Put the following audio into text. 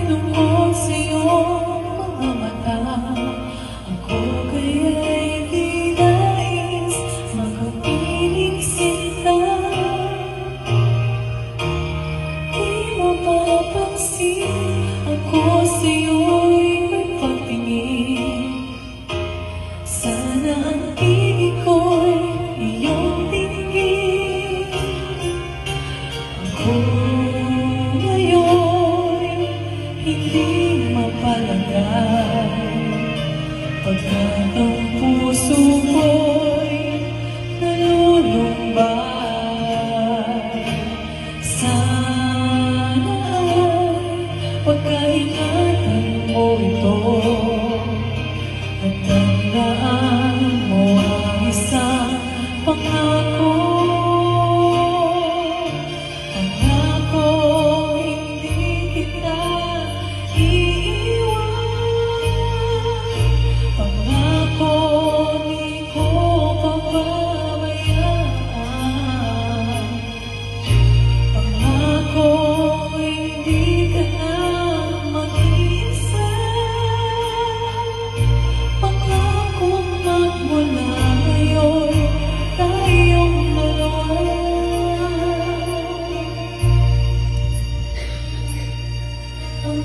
nalulungkot sa iyong mga mata. Ako kaya'y di nais makapiling sinta. Di mapapansin ako sa iyo'y magpatingin. Sana ang ibig ko'y iyong tinggin. Ako ngayon hindi mapalagay, pagkat ang puso ko'y nalulumbay. Sana ay pagkaingatan mo ito at tandaan mo ang isang pangako. Pangako, hindi kita iiwan. Pangako, di ko pababayaan. Pangako, hindi ka na mag-iisa. Pangako, magmula ngayon tayong dalawa. Ang